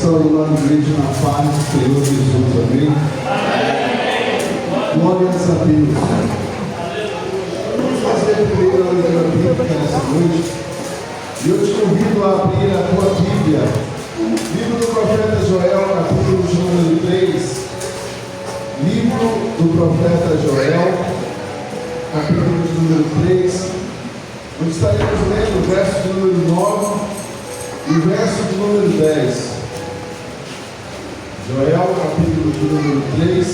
Saudando a igreja na paz do Senhor Jesus, amém? Glórias a Deus. Vamos fazer primeiro a leitura bíblica nessa noite. E eu te convido a abrir a tua Bíblia. Livro do profeta Joel, capítulo de número 3. Livro do profeta Joel, capítulo de número 3. Onde estaremos lendo o verso de número 9 e o verso de número 10. Joel, capítulo de número 3,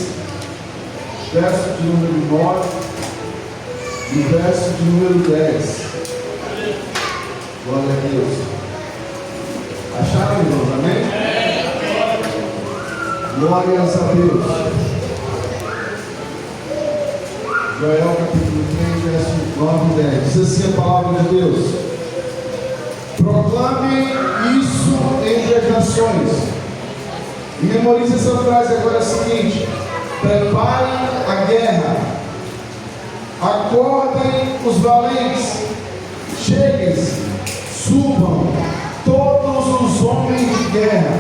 verso de número 9 e verso de número 10. Glória a Deus. Acharam, irmãos? Amém? Glórias a Deus. Joel, capítulo 3, verso 9 e 10. Diz assim a palavra de Deus: proclame isso entre as nações. E memorize essa frase agora, é a seguinte: preparem a guerra, acordem os valentes, cheguem-se, subam todos os homens de guerra,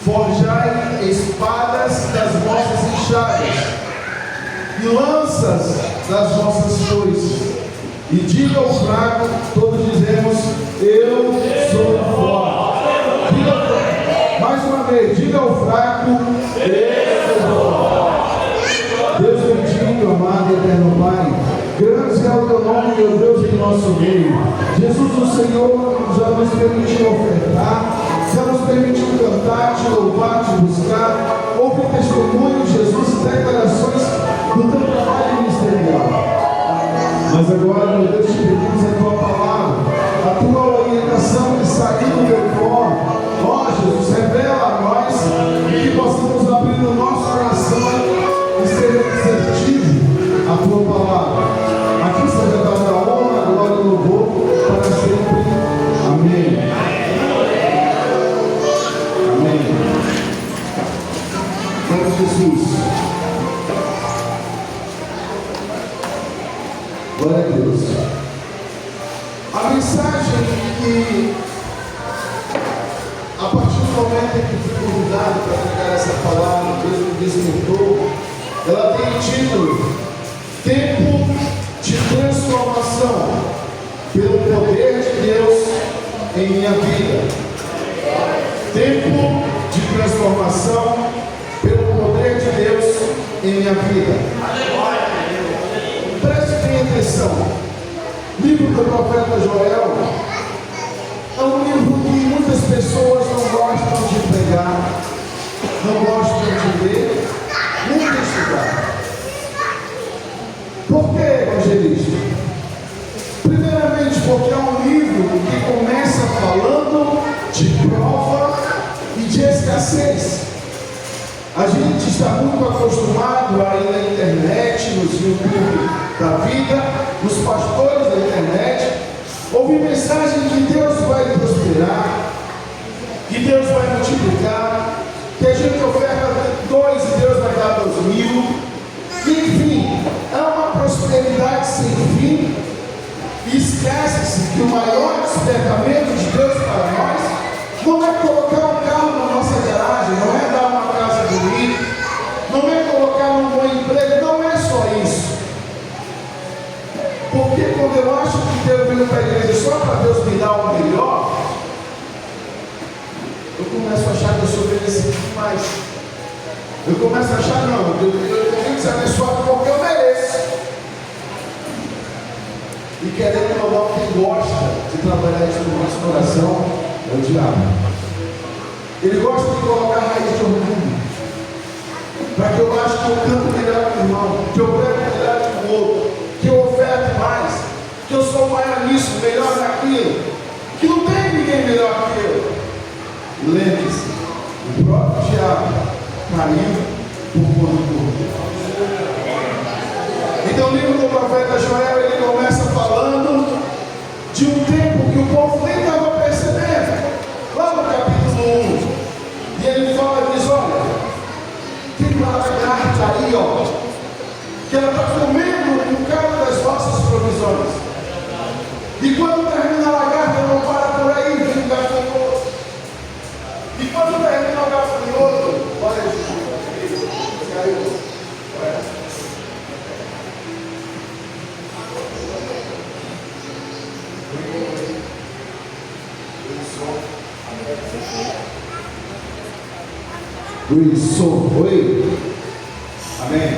forjai espadas das vossas enxadas e lanças das vossas foices, e diga ao fraco, todos dizemos: eu sou forte. Mais uma vez, diga ao fraco: eu sou forte. Deus bendito, amado e eterno Pai, grande é o teu nome, meu Deus, em nosso meio. Jesus, o Senhor, já nos permitiu ofertar, já nos permitiu cantar, te louvar, te buscar, ouvir testemunhos, Jesus, e declarações do teu trabalho ministerial. Mas agora, meu Deus, te pedimos a tua palavra, a tua orientação que saiu do teu colo. Ó Jesus, revela a nós e que possamos abrir o nosso coração e ser receptivo à tua palavra. Aqui seja dada a honra, a glória e o louvor para sempre. Amém. Amém. Glória a Jesus. Glória a Deus. A mensagem que, a partir do momento em que fui convidado para pregar essa palavra, Deus me despertou, ela tem título: Tempo de Transformação pelo Poder de Deus em minha vida. Tempo de transformação pelo poder de Deus em minha vida. Preste bem atenção. Livro do profeta Joel é um livro que muitas pessoas não gostam de pregar, não gostam de ler, nem de estudar. Por que, evangelista? Primeiramente, porque é um livro que começa falando de prova e de escassez. A gente está muito acostumado aí na internet, nos YouTube da vida, nos pastores da internet, ouvir mensagem que Deus vai prosperar, que Deus vai multiplicar, que a gente oferta 2 e Deus vai dar 2.000. Enfim, é uma prosperidade sem fim. E esquece-se que o maior despertamento de Deus para nós não é colocar um carro na nossa garagem, não é dar uma casa bonita, não é colocar um bom emprego, não é só isso. Porque quando eu acho que Deus veio para a igreja só para Deus me dar o melhor, eu começo a achar que eu sou merecido demais. Eu começo a achar, não, eu tenho que ser abençoado porque eu mereço. E querendo ou não, quem gosta de trabalhar isso no nosso coração é o diabo. Ele gosta de colocar raiz de orgulho, para que eu ache que eu canto melhor que o irmão, que eu prego melhor que o outro, que eu oferte mais, que eu sou maior nisso, melhor naquilo, que não tem ninguém melhor que eu. Lembre-se, o próprio diabo caiu por conta do orgulho. Então o livro do profeta Joel, ele começa falando de um tempo que o povo nem estava percebendo. Lá no capítulo 1, e ele fala, diz: olha, tem uma lagarta aí, ó, que ela está comendo um bocado das vossas provisões. E quando termina a lagarta, não para por aí, vem gafanhoto. Oi. Amém.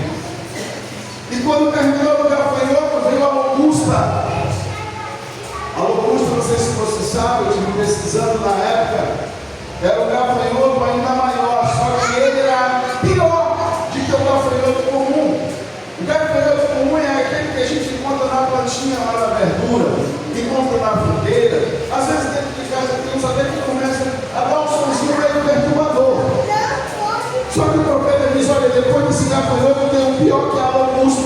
E quando terminou o gafanhoto, veio a locusta. A locusta, não sei se você sabe, eu estive pesquisando na época, era um gafanhoto ainda maior, só que ele era pior do que o gafanhoto comum. O gafanhoto comum é aquele que a gente encontra na plantinha lá na verdura, encontra na fruteira. Às vezes dentro de casa tem uns até que começam a dar um sonzinho meio perturbador. Só que o profeta diz, olha, depois desse gafanhoto tem um pior que a locusta.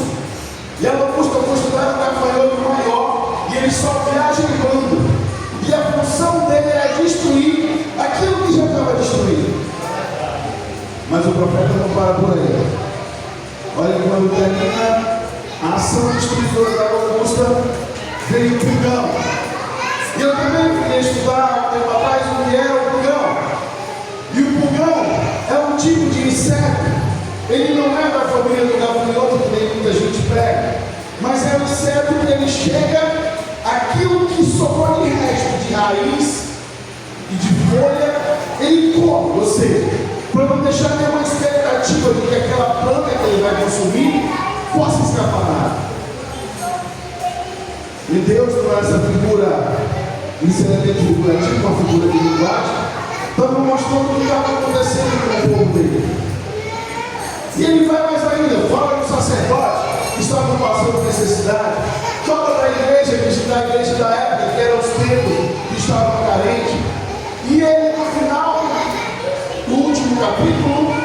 E a locusta considerada um gafanhoto maior, e ele só viaja em bando. E a função dele era destruir aquilo que já estava destruído. Mas o profeta não para por aí. Olha, quando termina a ação destruidora da locusta, veio o pulgão. E eu também queria estudar um tempo atrás o que era o pulgão. E o pulgão é um tipo de inseto. Ele não é da família do gafanhoto, que nem muita gente prega, mas é um inseto que ele chega, aquilo que sobrou de resto de raiz e de folha, ele come. Ou seja, para não deixar nenhuma expectativa de que aquela planta que ele vai consumir possa escapar nada. E Deus, com essa figura, inicialmente figurativa, uma figura de linguagem, estava mostrando o que estava acontecendo com o povo dele. E ele vai mais ainda, fala do sacerdote que estavam passando necessidade, fala da igreja da época, que eram os templos que estavam carentes. E ele, no final do último capítulo,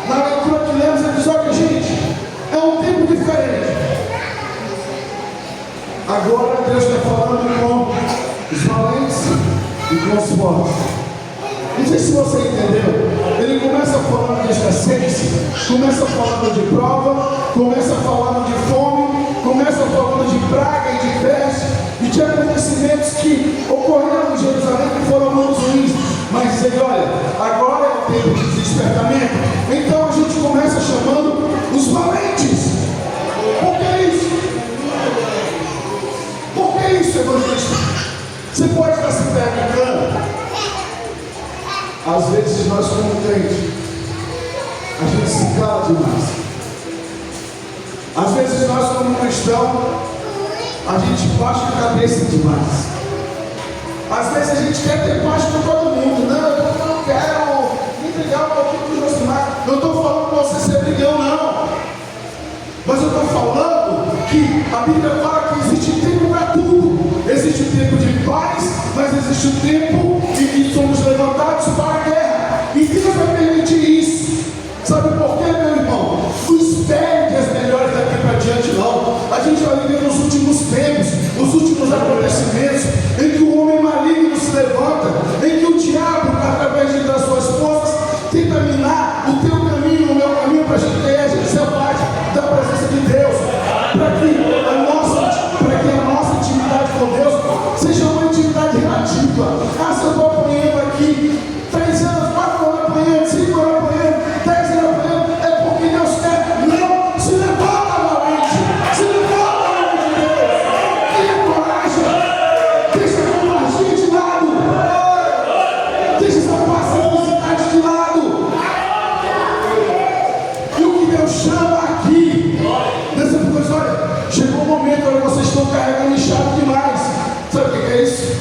na leitura que lemos, ele diz: olha, gente, é um tempo diferente. Agora Deus está falando com os valentes e com os fortes. Não sei se você entendeu. Ele começa falando de escassez, começa falando de prova, começa falando de fome, começa falando de praga e de peste e de acontecimentos que ocorreram em Jerusalém que foram muito ruins. Mas ele, olha, agora é o tempo de despertamento. Então a gente começa chamando os valentes. Por que isso? Por que isso, evangelista? Você pode estar se perguntando. Às vezes nós, como crentes, a gente se cala demais. Às vezes nós, como cristão, a gente baixa a cabeça demais. Às vezes a gente quer ter paz com todo mundo. Não, eu não quero me entregar um pouquinho para os Josimar. Não estou falando para você ser brigão, não. Mas eu estou falando que a Bíblia fala que existe tempo para tudo. Existe o tempo de paz, mas existe o tempo em que somos levantados para a guerra. E Deus vai permitir isso. Sabe por quê, meu irmão? Não espere dias melhores daqui para diante, não. A gente vai viver nos últimos tempos, os últimos acontecimentos, em que o homem maligno se levanta, em que o diabo, através das suas forças, tenta minar o teu caminho, o meu caminho, para a gente ser parte da presença de Deus, para que a nossa intimidade com Deus seja uma intimidade relativa. Ah, se eu estou apanhando aqui 3 anos, 4 anos apanhando, 5 anos apanhando, 10 anos apanhando, é porque Deus quer. Não, se levanta, valente, se levanta, valente de Deus, tenha coragem, deixa a covardia de lado, deixa essa passividade de lado. E o que Deus chama aqui, nessa coisa, olha, chegou um momento onde vocês estão carregando enxada demais. Sabe o que é isso?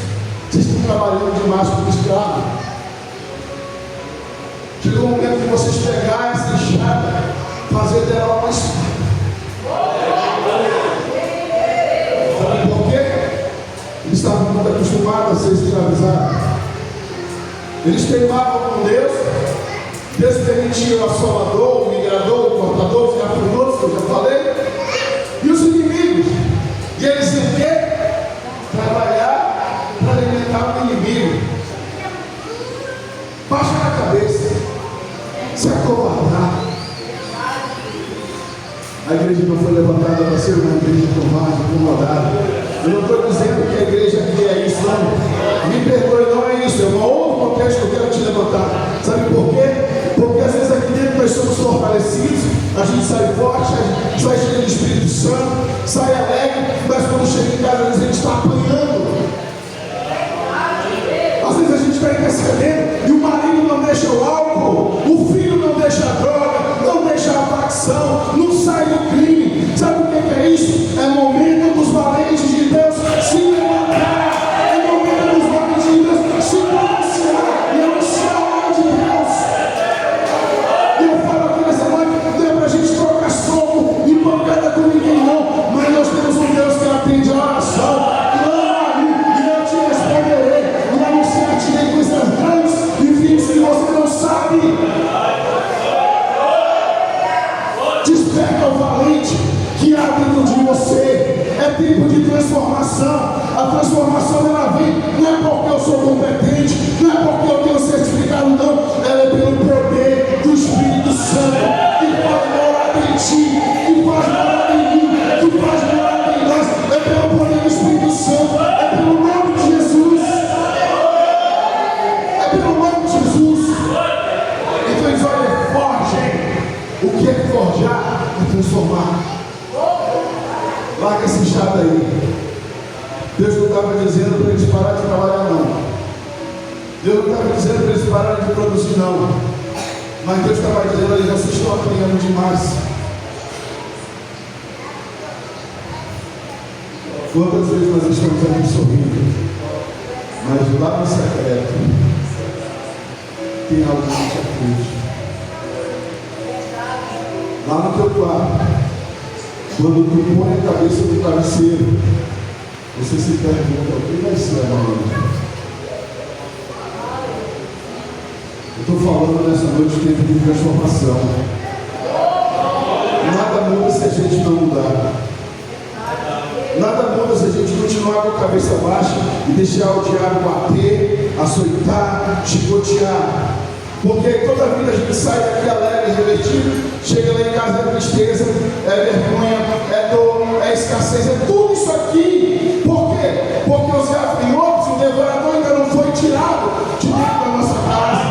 Vocês estão trabalhando demais como escravo. Chegou um momento que vocês pegarem essa enxada, fazer dela uma espada. Sabe por quê? Eles estavam muito acostumados a ser escravizados. Eles teimavam com Deus. Deus permitia o assolador, o migrador, o cortador, os gafanhotos, que eu já falei, e os inimigos. E eles iam o quê? Trabalhar para alimentar o inimigo. Baixar a cabeça, se acovardar. A igreja não foi levantada para ser uma igreja covarde, acomodada. Eu não estou dizendo que a igreja aqui é isso, não. Me perdoe, não é isso. É um outro contexto que eu quero te levantar. Sabe por quê? Porque às vezes aqui dentro nós somos fortalecidos, a gente sai forte, a gente sai cheio do Espírito Santo, sai alegre, mas quando chega em casa, às vezes a gente está apanhando. Às vezes a gente está intercedendo e o marido não deixa o álcool, o filho não deixa parar de trabalhar, não. Deus não estava dizendo para eles pararem de produzir, não. Mas Deus estava dizendo, olha, vocês estão apanhando demais. Quantas vezes nós estamos aqui sorrindo, mas lá no secreto tem algo que te aflige. Lá no teu quarto, quando tu põe a cabeça no travesseiro, você se pergunta, o que vai ser amanhã? Eu estou falando nessa noite de tempo de transformação. Nada muda se a gente não mudar. Nada muda se a gente continuar com a cabeça baixa e deixar o diabo bater, açoitar, chicotear. Porque toda a vida a gente sai daqui alegre, revertido, chega lá em casa é tristeza, é vergonha, é dor, é escassez, é tudo isso aqui. Por quê? Porque os gafanhotos, o devorador ainda não foi tirado de dentro da nossa casa.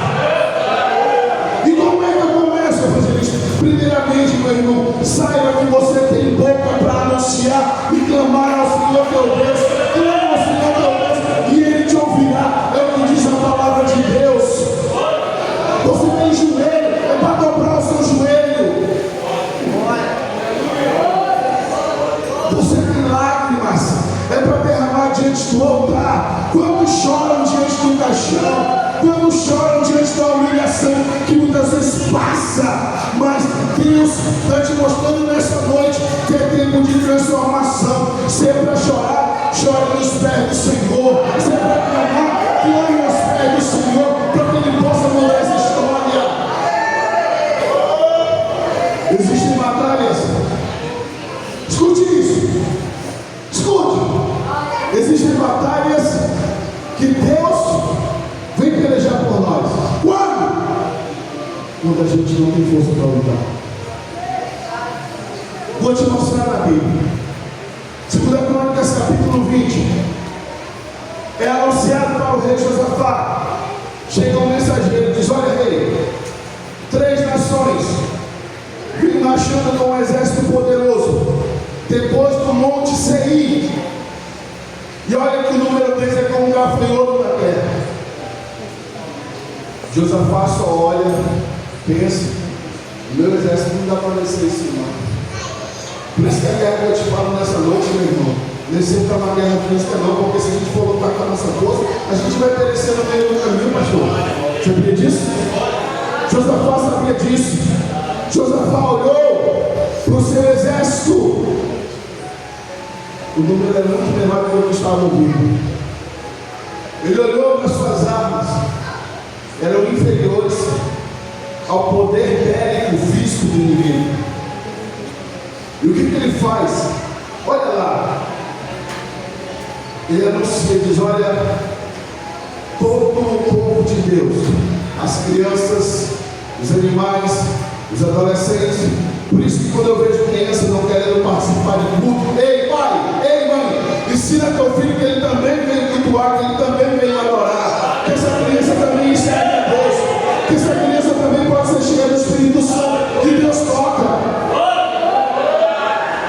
E como é que eu começo a fazer isso? Primeiramente, meu irmão, saiba que você tem boca para anunciar e clamar ao Senhor teu Deus. Clama ao Senhor teu Deus e Ele te ouvirá. É o que diz a palavra de Deus. Você tem joelho, é para dobrar o seu joelho. Você tem lágrimas, é para derramar diante do altar. Quando choram diante do caixão, quando choram diante da humilhação que muitas vezes passa, mas Deus está te mostrando nessa noite que é tempo de transformação. Se é para chorar, chore nos pés do Senhor. Se é para clamar, clame aos pés do Senhor, para que Ele possa mudar essa história. Existem batalhas, escute isso, escute. Existem batalhas que Deus vem pelejar por nós. Quando a gente não tem força para lutar. Vou te mostrar na Bíblia. 2 Crônicas capítulo 20. É anunciado para o rei Josafá. Chega um mensageiro e diz: olha, rei, 3 nações vêm marchando com um exército poderoso depois do monte Seir. E olha que o número 3 é como um gafanhoto na terra. Josafá só olha, pensa: o meu exército não dá para vencer isso, não. Por isso que a guerra que eu te falo nessa noite, meu irmão, nem sempre está uma guerra física, não, porque se a gente for lutar com a nossa força, a gente vai perecer no meio do caminho, pastor. Você sabia disso? Josafá sabia disso. Josafá olhou para o seu exército. O número era muito menor do que eu estava ouvindo. Ele olhou para suas armas, eram inferiores ao poder bélico físico do inimigo. E o que ele faz? Olha lá. Ele anuncia, diz: olha, todo o povo de Deus, as crianças, os animais, os adolescentes. Por isso que quando eu vejo criança não querendo participar de culto, ei pai, ei mãe, ensina teu filho que ele também veio cultuar, que ele também veio adorar, que essa criança também serve a Deus, que essa criança também pode ser cheia do Espírito Santo, que Deus toca.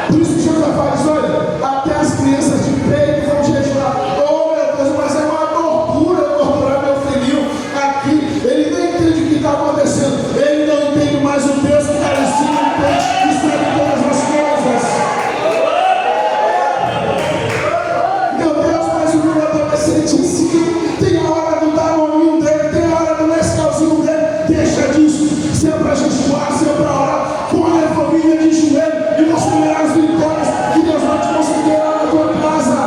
Por isso que Josafá diz: olha, até as crianças de peito vão jejuar. Oh meu Deus, mas é uma tortura torturar meu filhinho aqui. Ele nem entende o que está acontecendo. Ele não entende mais o Deus que está em cima, que sabe todas as coisas. Meu Deus, mas o meu adolescente ensina. Tem a hora do danoninho dele, tem a hora do mescalzinho dele. Deixa disso. Se é para jejuar, se é para orar, põe a família de joelho e você verá as vitórias que Deus vai te conceder na tua casa.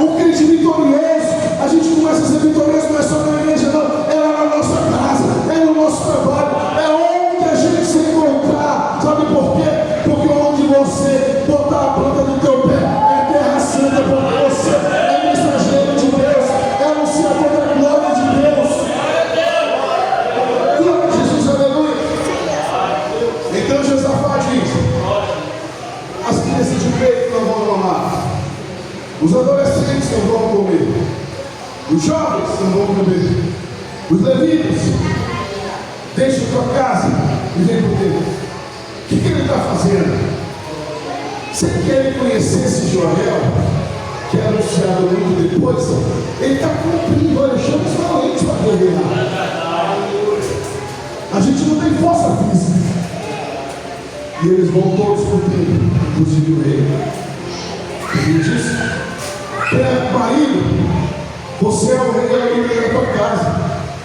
O crente vitorioso, a gente começa a ser vitorioso, não é só na igreja, não, é lá na nossa casa, é no nosso trabalho, é onde a gente se encontrar. Sabe por quê? Porque onde você botar a planta do teu pé é terra santa, porque você é mensageiro de Deus, é anunciador da glória de Deus. Glória a Jesus, aleluia. Então Josafá diz: as crianças de peito não vão tomar, os adolescentes não vão comer, os jovens não vão comer, os levitas deixam tua casa e vem por Deus. O que ele está fazendo? Sem que ele conhecesse Joel, que é anunciado muito depois, ele está cumprindo. Olha, chama os valentes para guerrear. A gente não tem força física. E eles vão todos para o templo, inclusive o rei. Ele diz: marido, você é o rei e a líder da tua casa.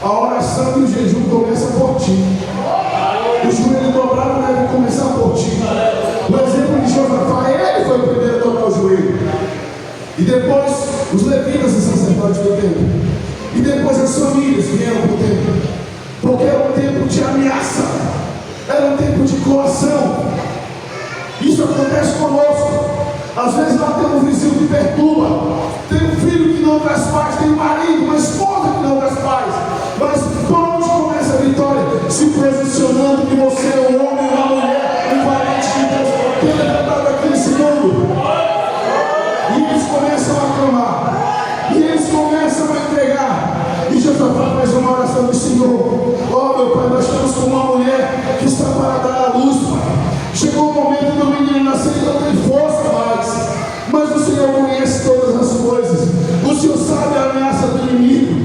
A oração e o jejum começa por ti. O joelho dobrado deve começar por ti. O exemplo de Josafá, ele foi o primeiro a dobrar o joelho. E depois os levitas e sacerdotes do templo. E depois as famílias vieram para o templo. Porque era um tempo de ameaça. Era um tempo de coação. Isso acontece conosco. Às vezes lá tem um vizinho que perturba. Tem um filho que não traz paz. Tem um marido, uma esposa que não traz paz. Mas por onde começa a vitória? Se posicionando que você é um homem, uma mulher, um valente de Deus, que é levantado aqui nesse mundo. E eles começam a clamar. E eles começam a entregar. E Josafá faz uma oração do Senhor: ó meu Pai, nós estamos com uma mulher que está para dar a luz, Pai. Chegou o momento do menino nascer e não tem força mais. Mas o Senhor conhece todas as coisas. O Senhor sabe a ameaça do inimigo.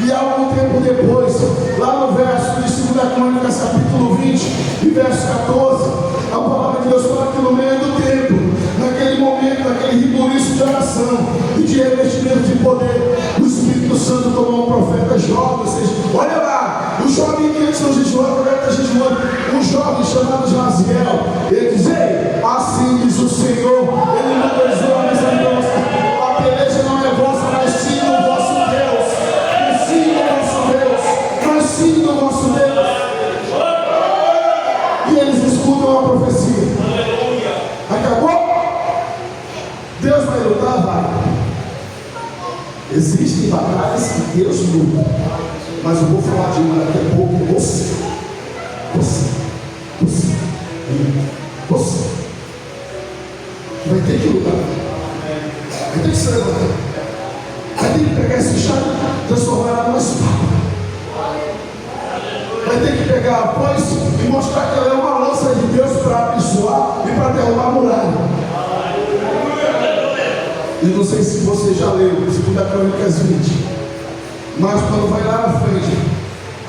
E algum tempo depois, lá no verso de 2 Crônicas, capítulo 20 e verso 14, a palavra de Deus fala que no meio do templo, naquele momento, naquele ribuliço de oração e de revestimento de poder, o Espírito Santo tomou um profeta jovem. Ou seja, olha lá, o jovem que antes não jejuava, agora está jejuando, um jovem chamado Jaziel. Ele diz: ei, assim diz o Senhor, ele não dos homens a nossa, a peleja não é vossa, mas sim o vosso Deus. Sim, do nosso Deus. E eles escutam a profecia. Acabou? Deus vai lutar, vai. Existem batalhas que Deus luta. Mas eu vou falar de uma daqui a pouco. Você vai ter que lutar. Vai ter que se levantar. Vai ter que pegar esse chave e transformar numa espada. Vai ter que pegar a foice e mostrar que ela é uma lança de Deus para abençoar e para derrubar a muralha. Eu não sei se você já leu 2 Crônicas 20, mas quando vai lá na frente,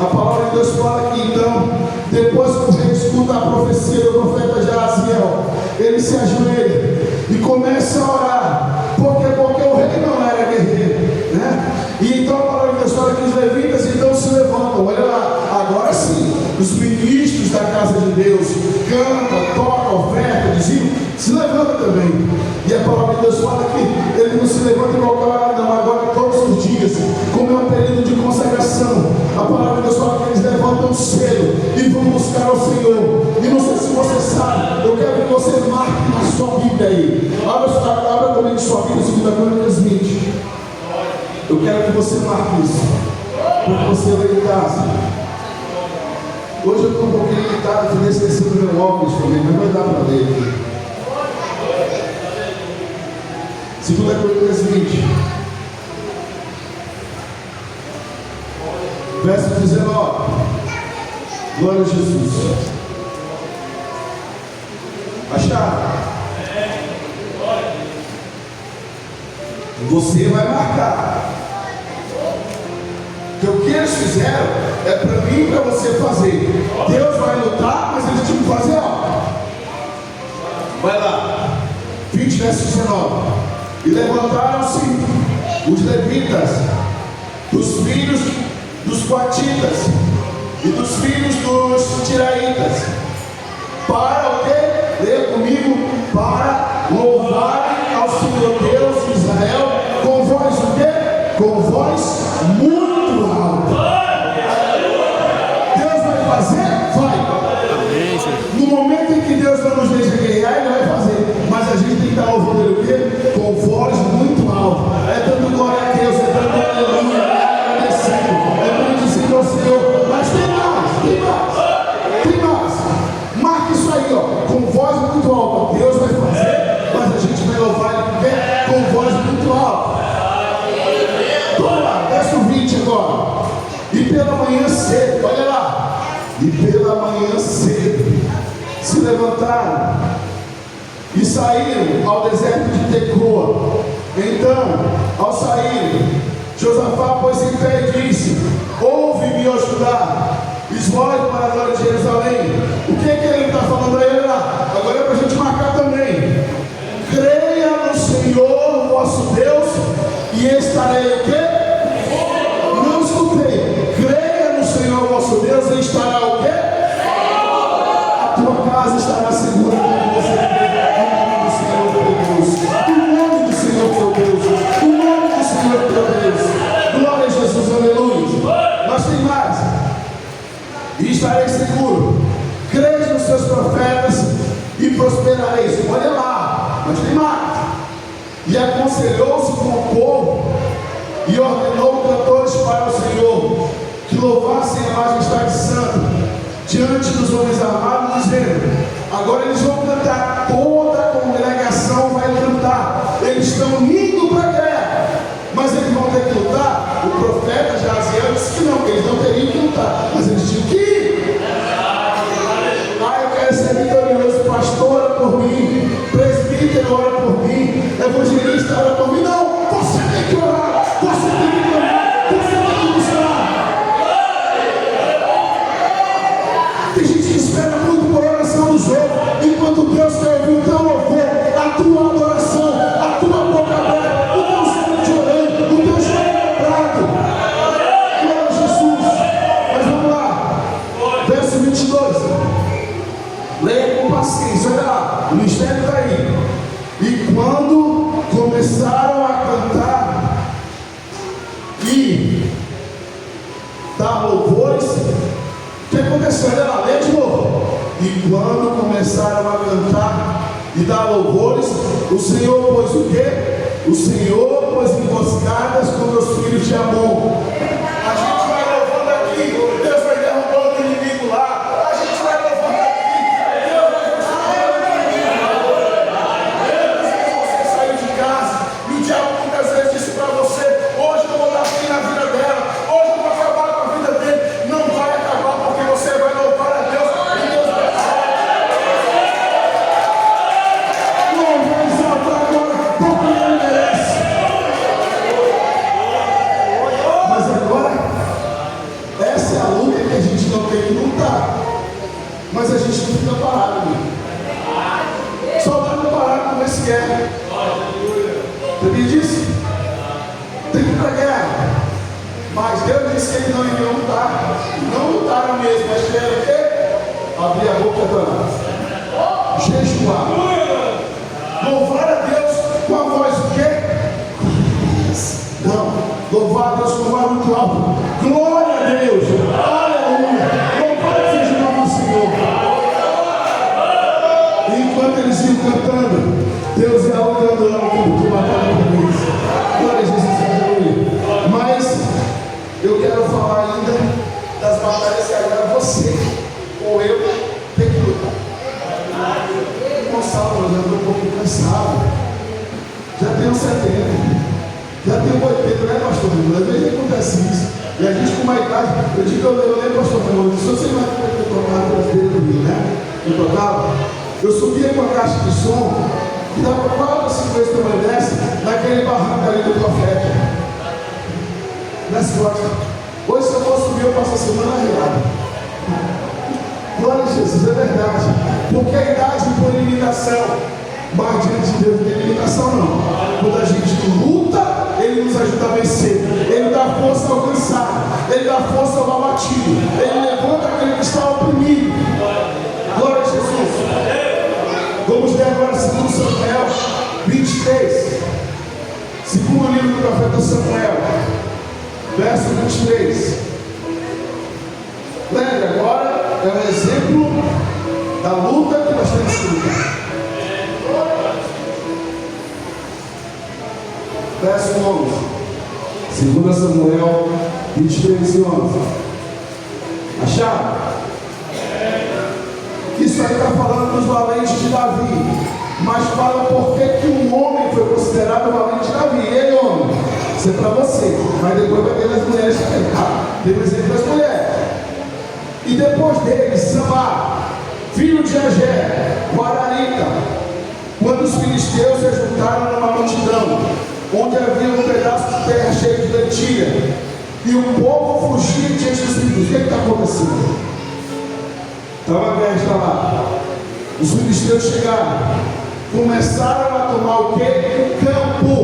a palavra de Deus fala que então, depois que o rei escuta a profecia do profeta Jaziel, ele se ajoelha e começa a orar. Porque o rei não era guerreiro, né? E então a palavra de Deus fala que os levitas então se levantam. Olha lá, agora sim, os ministros da casa de Deus cantam, tocam, ofertam, dizem, se levanta também. E a palavra de Deus fala que ele não se levanta em qualquer hora, não, agora todos os dias, como é um período de consagração. A palavra de Deus fala que eles levantam cedo e vão buscar ao Senhor. E não sei se você sabe, eu quero que você marque na sua Bíblia aí. Abra comigo sua Bíblia, 2 Crônicas 20. Eu quero que você marque isso, porque você vai em casa. Hoje eu estou um pouquinho limitado, eu tinha esquecido do meu óculos também, mas vai dar para ler aqui. 2 Crônicas 20, verso 19. Glória a Jesus. Acharam? Você vai marcar. Porque o que eles fizeram é para mim e para você fazer. Deus vai lutar, mas eles tinham que fazer algo. Vai lá, 20, verso 19. E levantaram-se os levitas, dos filhos dos coatitas e dos filhos dos tiraitas, para o que? Leia comigo. Para louvarem ao Senhor Deus de Israel com voz o quê? Com voz muito alta. Deus vai fazer? Vai. No momento em que Deus não nos deixa guerrear, Ele vai fazer. Mas a gente tem que estar louvando Ele o quê? Com voz muito alta. É dando glória a Deus, é dando aleluia, é agradecendo, é bendizendo ao Senhor. Mas tem mais. Marque isso aí, ó, com voz muito alta. Deus vai fazer, mas a gente vai louvar Ele com voz muito alta. Vamos lá, verso 20 agora. E pela manhã cedo, olha lá. E pela manhã cedo se levantaram e saíram ao deserto de Tecoa, Então, ao sair, Josafá pôs em pé e disse: ouve-me, ó Judá, esmola para a glória de Jerusalém. O que é que ele está falando aí? Agora é para a gente marcar também. Creia no Senhor vosso Deus e estarei o quê? Não escutei. Creia no Senhor vosso Deus e estará o quê? A tua casa estará segura quando você crê no nome do Senhor teu Deus. O nome do Senhor teu Deus. Glória a Jesus, aleluia. Mas tem mais. E estarei seguro. Creis nos seus profetas e prosperareis. Olha lá, mas tem mais. E aconselhou-se com o povo e ordenou cantores para o Senhor que louvassem a majestade santa diante dos homens armados, dizendo: agora eles vão cantar, toda a congregação vai cantar. Eles estão indo para a guerra, mas eles vão ter que lutar. O profeta Jaziel disse que não, que eles não teriam que lutar, mas eles tinham que ir. Eu quero ser vitorioso. Pastor, ora por mim. Presbítero, ora por mim. Evangelista, ora por mim. Não, você tem que orar. Você tem que orar. Você tem que buscar. Tem gente que espera muito por oração dos outros, enquanto Deus quer ouvir o teu louvor, a tua adoração, a tua boca aberta, o teu cérebro de orando, o teu joelho dobrado. Glória a Jesus. Mas vamos lá. Verso 22. Leia com paciência, olha lá, o mistério está aí. E quando começaram a cantar e dar louvores, o que aconteceu? Olha lá, leia de novo. E quando começaram a cantar e dar louvores, o Senhor pôs o quê? O Senhor pôs emboscadas contra os filhos de Amon. A gente vai louvando aqui, Deus vai derrubando o inimigo lá. A gente vai louvando aqui. Mas a gente não fica parado, amigo. Soldado parado não se quer. Sabia disso? Tem que ir para a guerra. Mas Deus disse que ele não iria lutar. Não lutaram mesmo, mas fizeram o quê? Abrir a boca da jejuar. Louvar a Deus com a voz o quê? Não. Louvar a Deus com a voz muito alta. Glória a Deus. Aleluia. Enquanto eles iam cantando, Deus ia orando lá no culto, matando eles. Glória a Jesus, aleluia. Mas eu quero falar ainda das batalhas que agora você ou eu tem que lutar. Gonçalo, eu já estou um pouco cansado. Já tenho 70, já tenho 80, né, pastor? Às vezes acontece isso. E a gente com uma idade, eu digo, eu lembro, pastor, se você vai ter tocado para dentro do Rio, né? Eu tocava, eu subia com a caixa de som, que dava 4 ou 5 vezes que eu desce, naquele barranco ali do profeta. Nas costas. Hoje, se eu for subir, eu passo a semana arriada. Glória a Jesus, é verdade. Porque a idade foi limitação. Mas diante de Deus não tem limitação, não. Quando a gente luta, Ele nos ajuda a vencer. Ele dá força ao cansado. Ele dá força ao abatido. Ele levanta aquele que está oprimido. Glória a Jesus. Vamos ler agora 2 Samuel 23. Segundo livro do profeta Samuel, verso 23. Lembre, agora é um exemplo da luta que nós temos que lutar. Verso 11. 2 Samuel 23 e 11. Acharam? Isso aí está falando dos valentes de Davi. Mas fala por que um homem foi considerado valente de Davi. E ele, homem, isso é para você. Mas depois vai ter as mulheres também, tá? Tem o exemplo das mulheres. E depois dele, Samar, filho de Agé, o Ararita, quando os filisteus se juntaram numa multidão, onde havia um pedaço de terra cheio de lentilha, e o povo fugia diante dos filisteus. O que está acontecendo? Estava a guerra instalada. Os filisteus chegaram, começaram a tomar o quê? O campo.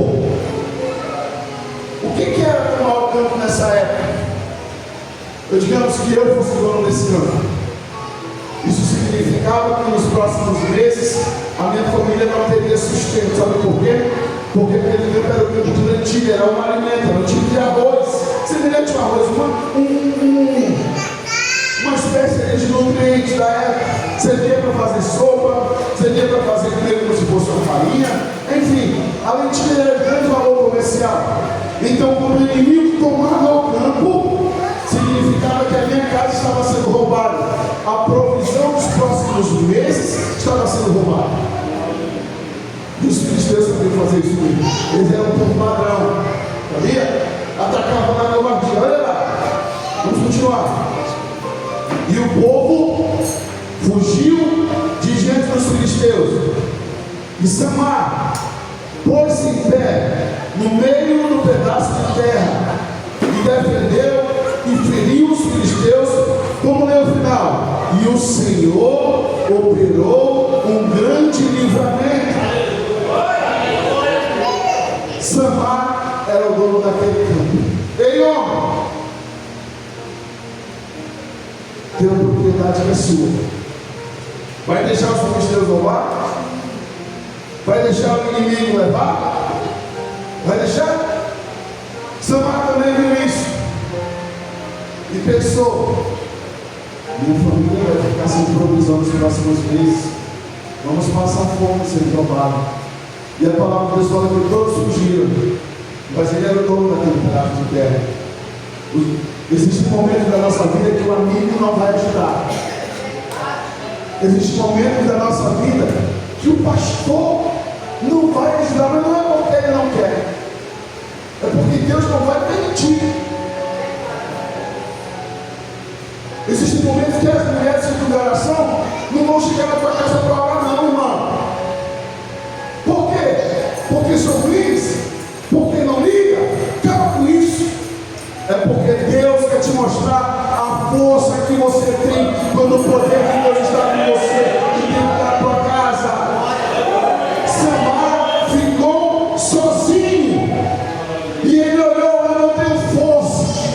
O que era tomar o campo nessa época? Digamos que eu fosse dono desse campo. Isso significava que nos próximos meses a minha família não teria sustento. Sabe por quê? Porque aquele campo era o campo de lentilha, era um alimento, era um tipo de arroz. Semelhante ao arroz, uma espécie de nutriente da época. Servia para fazer sopa, servia para fazer comer como se fosse uma farinha. Enfim, a lentilha era de grande valor comercial. Então, quando o inimigo tomava o campo, significava que a minha casa estava sendo roubada. A provisão dos próximos meses estava sendo roubada. E os filisteus sabiam fazer isso mesmo. Eles eram um povo padrão. Sabia? Atacavam na covardia. Olha lá. Vamos continuar. E o povo fugiu de diante dos filisteus. E Samar pôs-se em pé no meio do pedaço de terra e defendeu e feriu os filisteus, como leu o final. E o Senhor operou um grande livramento. Samar era o dono daquele campo. Ei, homem, tem uma propriedade que é sua. Vai deixar os filisteus roubar? Vai deixar o inimigo levar? Vai deixar? Samar também viu isso e pensou: minha família vai ficar sem provisão nos próximos meses. Vamos passar fome sendo roubado. E a palavra de Deus fala que todos fugiram, mas ele era o dono daquele pedaço de terra. Existe um momento da nossa vida que o amigo não vai ajudar. Existe momentos da nossa vida que o pastor não vai ajudar, mas não é porque ele não quer, é porque Deus não vai permitir. Existem momentos que as mulheres de oração não vão chegar na tua casa para orar, não, irmão. Por quê? Porque são ruins? Porque não liga? Calma com isso. É porque Deus quer te mostrar a força que você tem quando o poder de Deus está com você e dentro da tua casa. Samar ficou sozinho e ele olhou: eu não tenho força,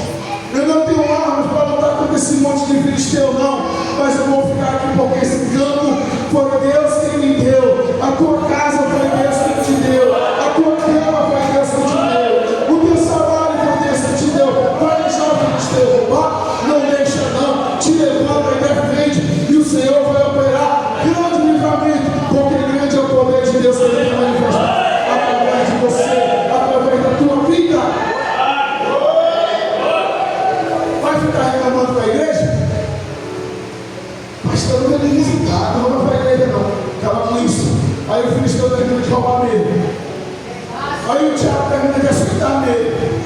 eu não tenho armas para lutar contra esse monte de filisteu, não, mas eu vou ficar aqui porque esse campo foi Deus quem me deu, a tua casa foi Deus quem te deu, a tua cama foi Deus quem te deu, o teu salário foi Deus quem te deu. Vai deixar o filisteu roubar? Não deixa, não. Te levanta e defende, e o Senhor vai operar grande livramento, porque grande é o poder de Deus que ele vai manifestar através de você, através da tua vida. Vai ficar reclamando com a igreja? Pastor, não tem resultado, não vai para a igreja não. Acaba com isso. Aí o filisteu termina de roubar nele. Aí o diabo termina de aceitar nele.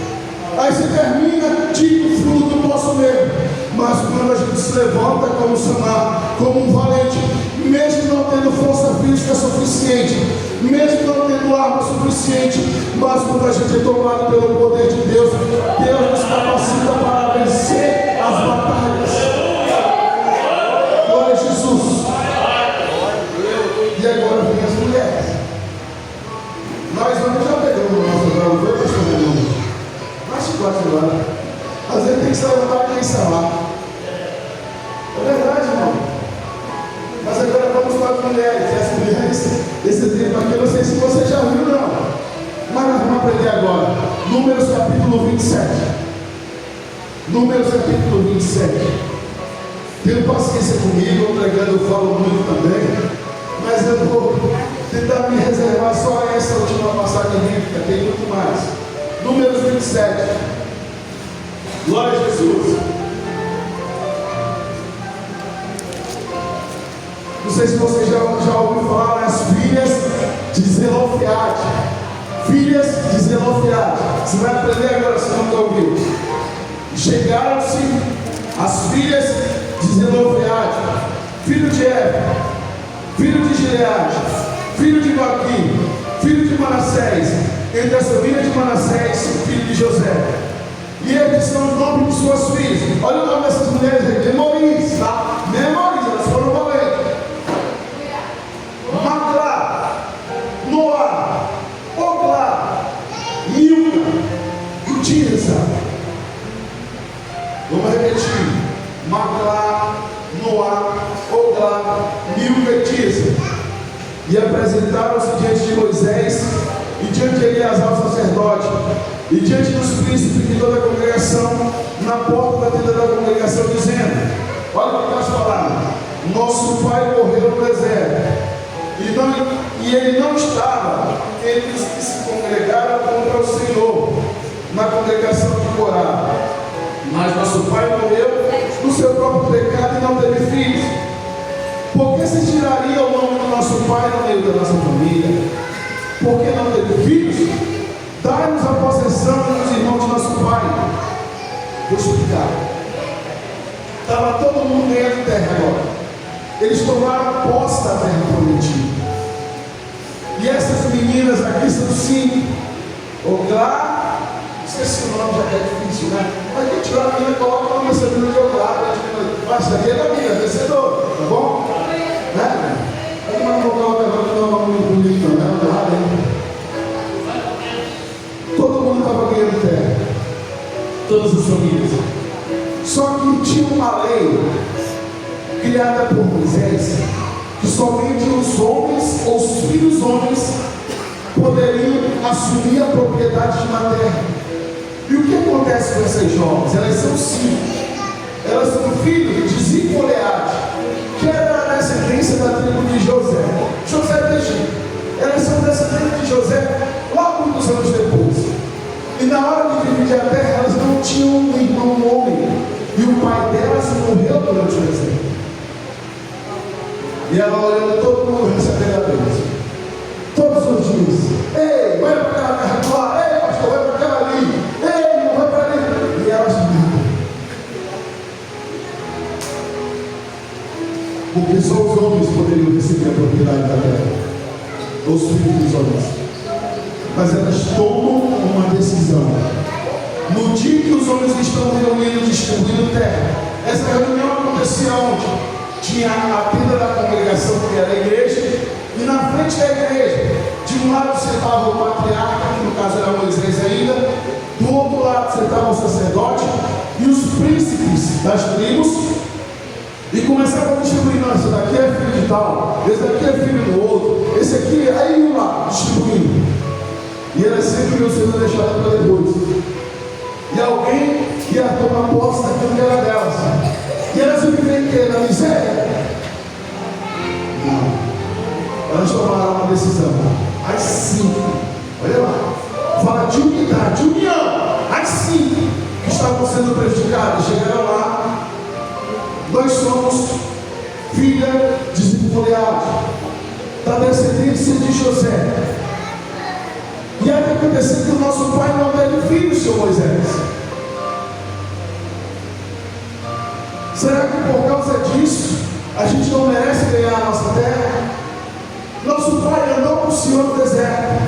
Aí você termina de fruto do nosso medo. Mas quando a gente se levanta como Samar, como um valente, mesmo não tendo força física suficiente, mesmo não tendo arma suficiente, mas quando a gente é tomado pelo poder de Deus, Deus nos capacita para vencer as batalhas. Glória a Jesus. E agora vem as mulheres. Nós já pegamos o nosso grau, foi pastor? Mas quase lá. Às vezes tem que se levantar e tem que salar. É verdade, irmão. Mas agora vamos para as mulheres. E as mulheres, esse tempo aqui, eu não sei se você já viu, não. Mas nós vamos aprender agora. Números capítulo 27. Números capítulo 27. Tenha paciência comigo, eu pregando, eu falo muito também. Mas eu vou tentar me reservar só essa última passagem bíblica, tem muito mais. Números 27. Glória a Jesus. Não sei se você já ouviu falar nas filhas de Zelofeade. Filhas de Zelofeade. Você vai aprender agora se não ouviu. Chegaram-se as filhas de Zelofeade, filho de Éfer, filho de Gileade, filho de Joaquim, filho de Manassés, entre as famílias de Manassés, filho de José. E estes são os nomes de suas filhas. Olha o nome dessas mulheres aí. Memorize, tá? Memorize, elas foram valentes. Maclá, Noá, Oglá, Milca e Tirza. Vamos repetir. Maclá, Noá, Oglá, Milca e Tirza. E apresentaram-se diante de Moisés e diante de Eleazar o sacerdote e diante dos príncipes de toda a congregação, na porta da tenda da congregação, dizendo: olha o que nós falamos, nosso pai morreu no deserto, e ele não estava entre os que se congregaram contra o Senhor, na congregação de Corá, mas nosso pai morreu no seu próprio pecado e não teve filhos. Por que se tiraria o nome do nosso pai no meio da nossa família? Porque não teve filhos? Dai-nos a possessão dos irmãos de nosso pai. Vou explicar. Estava todo mundo ganhando terra agora. Eles tomaram posse da terra prometida. E essas meninas aqui são 5. Oglá, esqueci o nome, já que é difícil, né? Mas quem tirar a menina, coloca o nome dessa menina de Oglá. Mas isso aqui é da minha, vencedor, tá bom? Né? Eu não vou colocar agora que não é um nome muito bonito, não, né? Errado, hein? Todo mundo estava ganhando terra, todas as famílias. Só que tinha uma lei criada por Moisés, que somente os homens ou os filhos homens poderiam assumir a propriedade de uma terra. E o que acontece com essas jovens? Elas são 5. Elas são filhos de Zipoleade, que era a descendência da tribo de José do Egito. Elas são descendentes de José lá muitos anos depois. E na hora de dividir a terra, elas não tinham um irmão homem. E o pai delas morreu durante o deserto. E ela olhando todo mundo recebendo a bênção. Todos os dias. Ei, vai para aquela terra do lado. Ei, pastor, vai para aquela ali. Ei, não vai para ali. E elas não. Porque só os homens poderiam receber a propriedade da terra. Os filhos dos homens. Mas elas tomam uma decisão. No dia que os homens estão reunindo, distribuindo terra, essa reunião acontecia onde? Tinha a tenda da congregação, que era a igreja, e na frente da igreja, de um lado sentava o patriarca, que no caso era Moisés ainda, do outro lado sentava o sacerdote e os príncipes das tribos, e começavam a distribuir: não, esse daqui é filho de tal, esse daqui é filho do outro, esse aqui, aí iam lá, distribuindo. E elas sempre iam sendo deixadas para depois. E alguém ia tomar posse daquilo que era delas. E elas iam viver na miséria? Não. Elas tomaram uma decisão. As 5, olha lá, fala de unidade, de união. As 5 que estavam sendo prejudicadas chegaram lá. Nós somos filha de Zipoleade, da descendência de José. E aí aconteceu que o nosso pai não teve filho, senhor Moisés. Será que por causa disso a gente não merece ganhar a nossa terra? Nosso pai andou com o Senhor no deserto.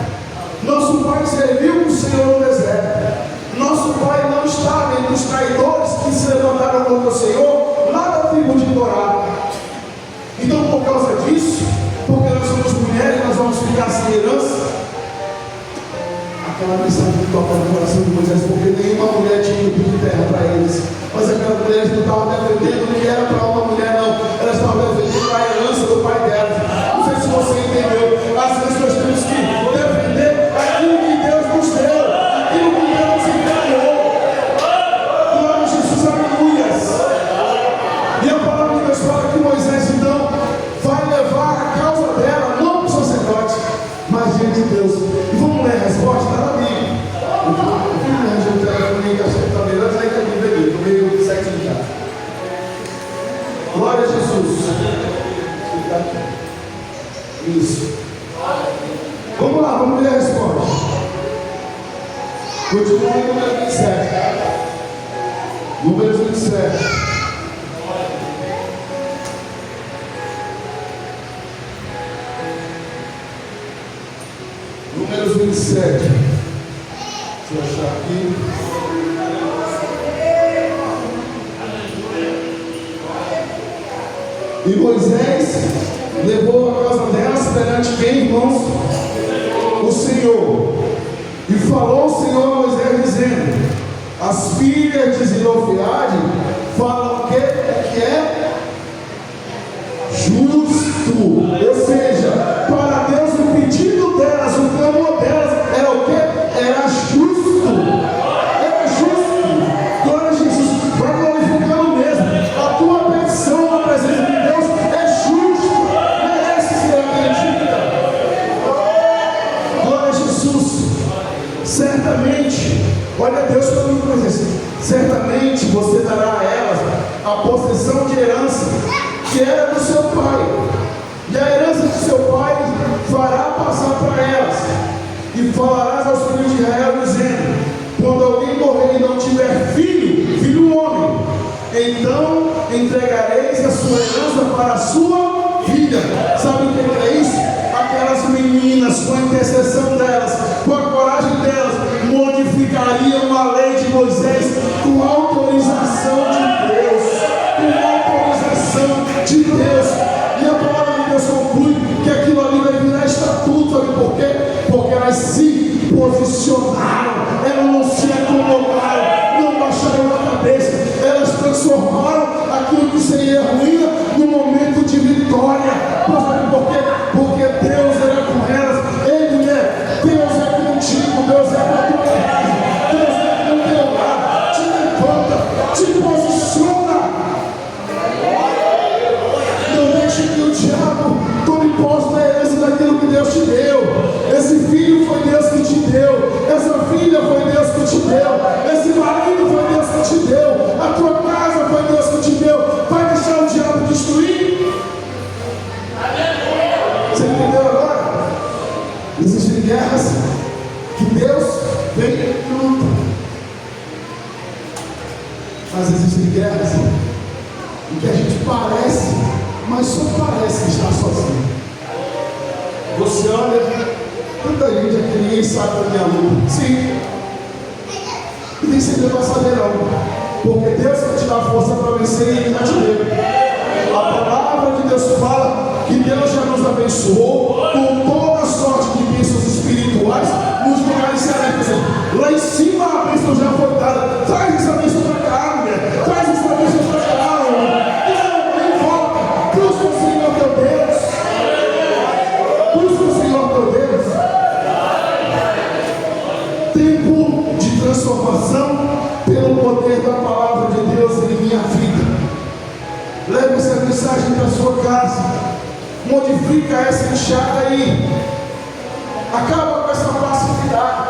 Nosso pai serviu com o Senhor no deserto. Nosso pai não estava entre os traidores que se levantaram contra o Senhor lá da tribo de Corá. Então, por causa disso, porque nós somos mulheres, nós vamos ficar sem herança. Aquela mensagem que toca no coração de Moisés, porque nenhuma mulher tinha ido de terra para eles. Mas aquelas mulheres não estavam defendendo que era para uma mulher, não. Elas estavam defendendo a herança do pai delas. Não sei se você entendeu. Às vezes nós temos que defender aquilo que Deus nos deu, aquilo que Deus nos entregou. Glória a Jesus, aleluia. E a palavra de Deus fala que Moisés então vai levar a causa dela, não para o sacerdote, mas diante de Deus. E vamos ler a resposta? Está na Bíblia. Eu fui no regime telefônico, acho que está melhor, aí que a Bíblia aqui, no meio certinho já. Glória a Jesus. Isso. Vamos lá, vamos ler a resposta. Continua no número 27. Número 27. Números 27. Deixa eu achar aqui. E Moisés levou a causa delas perante quem, irmãos? O Senhor. E falou o Senhor a Moisés dizendo: as filhas de Zelofeade falam o que é justo. Ou seja, para Deus o pedido delas, o clamor delas era o que? Era justo. Era justo. Glória a Jesus. Vai glorificando mesmo. A tua petição na presença de Deus é justa. Merece ser atendida. Glória a Jesus. Certamente, olha Deus falando com vocês, certamente você dará a elas a possessão de herança que era do seu pai, e a herança de seu pai fará passar para elas, e falarás aos filhos de Israel dizendo: quando alguém morrer e não tiver filho homem, então entregareis a sua herança para a sua filha. Sabe o que é isso? Aquelas meninas, com a intercessão delas, com a coragem delas, modificariam a lei de Moisés com autorização de Deus. Com autorização de Deus. E a palavra de Deus conclui que aquilo ali vai virar estatuto. Sabe por quê? Porque elas se posicionaram, elas não se acomodaram, não baixaram a cabeça, elas transformaram aquilo que seria ruim no momento de vitória. Mas sabe por quê? Porque Deus era com elas. Ei, mulher, Deus é contigo, Deus é com a tua casa, Deus é com o teu lar. Te levanta, te posiciona. Não deixe que o diabo tome posse da herança daquilo que Deus te deu. Esse filho foi Deus que te deu, essa filha foi Deus que te deu, esse marido foi Deus que te deu, a tua casa foi Deus que te deu. Vai deixar o diabo destruir? Você entendeu agora? Existem guerras que Deus vem e luta, mas existem guerras em que a gente parece, mas só parece que está sozinho. Você olha, tanta gente aqui, ninguém sabe da minha luta. Sim, e nem sempre vai saber não, porque Deus vai te dar força para vencer e Ele vai te deu. A palavra de Deus fala que Deus já nos abençoou com toda a sorte de bênçãos espirituais nos lugares celestes. Lá em cima a bênção já foi dada. Traz essa bênção para cá, mulher. Traz essa bênção para cá, homem. Não importa. Busca o Senhor teu Deus. Busca o Senhor teu Deus. Tempo de transformação pelo poder da palavra de Deus em minha vida. Leve essa mensagem para a sua casa. Modifica essa enxada aí. Acaba com essa passividade.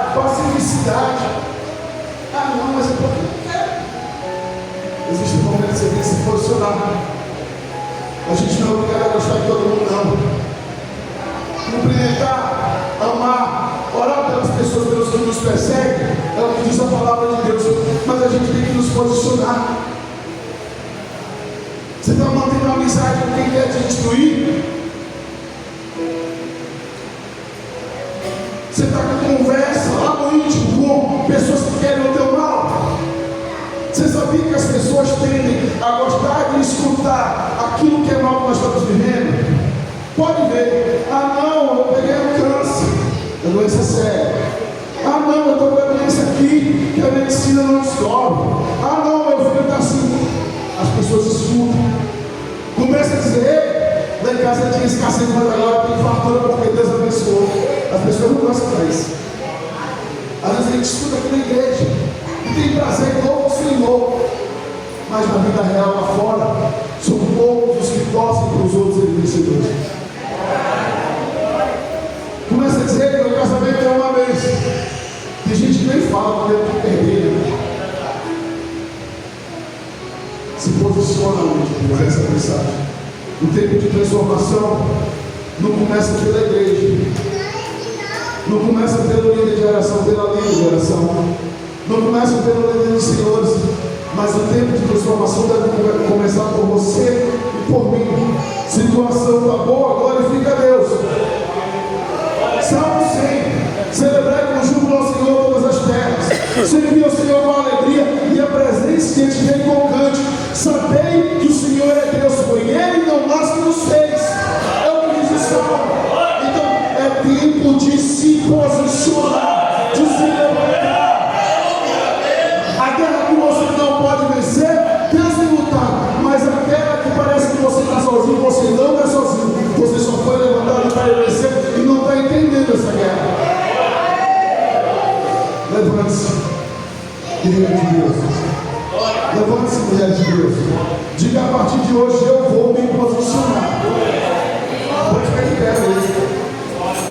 Ah não, mas é porque eu quero. Existe um momento que você tem que se posicionar. A gente não é obrigado a gostar de todo mundo não. Cumprimentar, amar, orar pelas pessoas, pelos que nos perseguem, é o que diz a palavra de Deus. Mas a gente tem que nos posicionar. Você está mantendo a amizade com quem quer te destruir? Você está com conversa lá no íntimo com pessoas que querem o teu mal? Você sabia que as pessoas tendem a gostar de escutar aquilo que é mal que nós estamos vivendo? Pode ver. Ah não, eu peguei um câncer, a doença é séria. Ah não, eu estou com a doença aqui que a medicina não descobre. Ah não, meu filho está assim. As pessoas escutam. Começa a dizer: lá em casa tinha escassez, mas agora tem fartura porque Deus abençoou. As pessoas não gostam disso. Às vezes a gente escuta aqui na igreja e tem prazer igual o Senhor, mas na vida real lá fora são poucos os que torcem para os outros serem vencedores. Começa a dizer que meu casamento é uma vez. Tem gente que nem fala quando ele tem perder. Se posiciona onde essa mensagem. O tempo de transformação não começa pela igreja, não começa pelo líder de oração, pela líder de oração, não começa pelo líder dos senhores, mas o tempo de transformação deve começar por você e por mim. Situação está boa, glorifica a Deus. Salmo 100: celebrai com júbilo ao Senhor todas as terras. Servi ao Senhor com alegria e apresente-te com cântico. Sabei que o Senhor é Deus, foi Ele e não nós que nos fez. É o que diz o Salmo. Então é tempo de se posicionar, de se levantar. A guerra que você não pode vencer, Deus tem lutado. Mas aquela que parece que você está sozinho, você não é sozinho. Você só foi levantado para vencer e não está entendendo essa guerra. Levante-se, guerreiro de Deus. Levante-se, mulher de Deus. Diga a partir de hoje: eu